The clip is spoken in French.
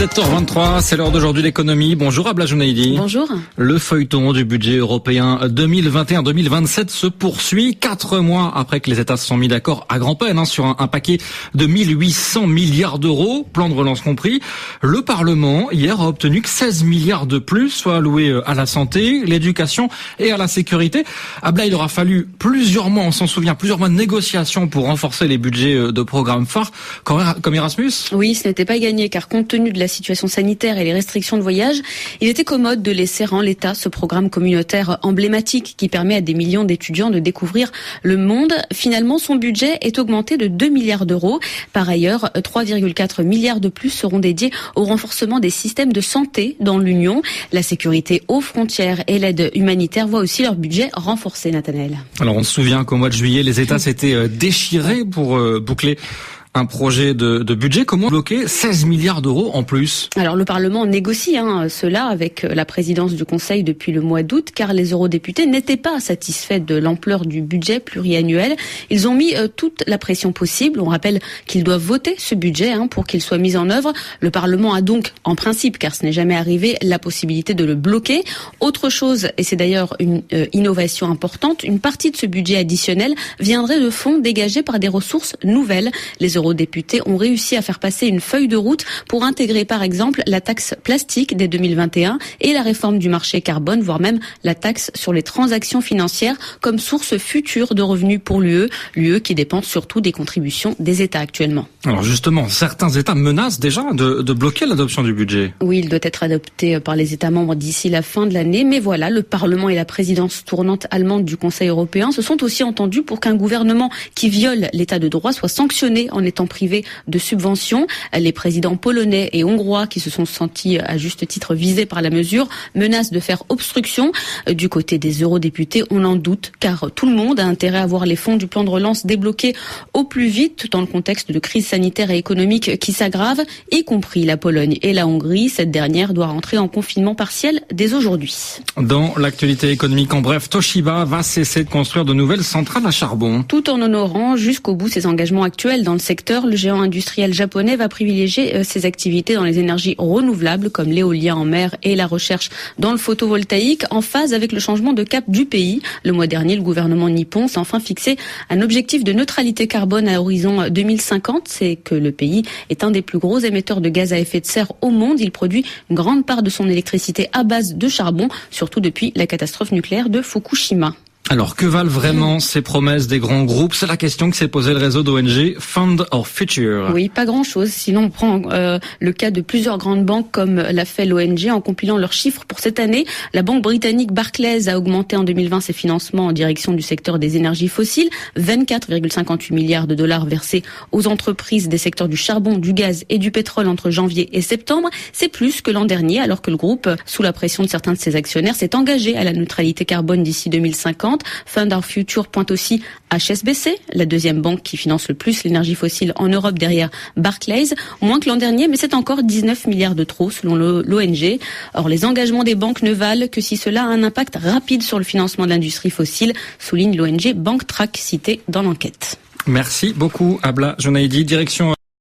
7h23, c'est l'heure d'aujourd'hui l'économie. Bonjour Abla Jounaidi. Bonjour. Le feuilleton du budget européen 2021-2027 se poursuit 4 mois après que les États se sont mis d'accord à grand-peine sur un paquet de 1800 milliards d'euros, plan de relance compris. Le Parlement, hier, a obtenu que 16 milliards de plus soient alloués à la santé, l'éducation et à la sécurité. Abla, il aura fallu plusieurs mois, on s'en souvient, plusieurs mois de négociations pour renforcer les budgets de programmes phares comme Erasmus. Oui, ce n'était pas gagné car compte tenu de la situation sanitaire et les restrictions de voyage, il était commode de laisser en l'état ce programme communautaire emblématique qui permet à des millions d'étudiants de découvrir le monde. Finalement, son budget est augmenté de 2 milliards d'euros. Par ailleurs, 3,4 milliards de plus seront dédiés au renforcement des systèmes de santé dans l'Union. La sécurité aux frontières et l'aide humanitaire voient aussi leur budget renforcé, Nathanaël. Alors on se souvient qu'au mois de juillet, les États s'étaient déchirés pour boucler un projet de budget. Comment bloquer 16 milliards d'euros en plus? Alors le Parlement négocie cela avec la présidence du Conseil depuis le mois d'août, car les eurodéputés n'étaient pas satisfaits de l'ampleur du budget pluriannuel. Ils ont mis toute la pression possible. On rappelle qu'ils doivent voter ce budget pour qu'il soit mis en œuvre. Le Parlement a donc, en principe, car ce n'est jamais arrivé, la possibilité de le bloquer. Autre chose, et c'est d'ailleurs une innovation importante, une partie de ce budget additionnel viendrait de fonds dégagés par des ressources nouvelles. Les eurodéputés ont réussi à faire passer une feuille de route pour intégrer par exemple la taxe plastique dès 2021 et la réforme du marché carbone, voire même la taxe sur les transactions financières comme source future de revenus pour l'UE qui dépend surtout des contributions des États actuellement. Alors justement, certains États menacent déjà de bloquer l'adoption du budget. Oui, il doit être adopté par les États membres d'ici la fin de l'année, mais voilà, le Parlement et la présidence tournante allemande du Conseil européen se sont aussi entendus pour qu'un gouvernement qui viole l'état de droit soit sanctionné en étant privé de subventions. Les présidents polonais et hongrois qui se sont sentis à juste titre visés par la mesure menacent de faire obstruction. Du côté des eurodéputés, on en doute car tout le monde a intérêt à voir les fonds du plan de relance débloqués au plus vite dans le contexte de crise sanitaire et économique qui s'aggrave, y compris la Pologne et la Hongrie. Cette dernière doit rentrer en confinement partiel dès aujourd'hui. Dans l'actualité économique, en bref, Toshiba va cesser de construire de nouvelles centrales à charbon. Tout en honorant jusqu'au bout ses engagements actuels dans le secteur, le géant industriel japonais va privilégier ses activités dans les énergies renouvelables comme l'éolien en mer et la recherche dans le photovoltaïque en phase avec le changement de cap du pays. Le mois dernier, le gouvernement nippon s'est enfin fixé un objectif de neutralité carbone à horizon 2050. C'est que le pays est un des plus gros émetteurs de gaz à effet de serre au monde. Il produit une grande part de son électricité à base de charbon, surtout depuis la catastrophe nucléaire de Fukushima. Alors, que valent vraiment ces promesses des grands groupes? C'est la question que s'est posée le réseau d'ONG Fund Our Future. Oui, pas grand-chose. Sinon, on prend le cas de plusieurs grandes banques comme l'a fait l'ONG en compilant leurs chiffres pour cette année. La banque britannique Barclays a augmenté en 2020 ses financements en direction du secteur des énergies fossiles. 24,58 milliards de dollars versés aux entreprises des secteurs du charbon, du gaz et du pétrole entre janvier et septembre. C'est plus que l'an dernier, alors que le groupe, sous la pression de certains de ses actionnaires, s'est engagé à la neutralité carbone d'ici 2050. Fund Our Future pointe aussi HSBC, la deuxième banque qui finance le plus l'énergie fossile en Europe derrière Barclays, moins que l'an dernier, mais c'est encore 19 milliards de trop selon l'ONG. Or, les engagements des banques ne valent que si cela a un impact rapide sur le financement de l'industrie fossile, souligne l'ONG Bank Track citée dans l'enquête. Merci beaucoup Abla Jounaidi, direction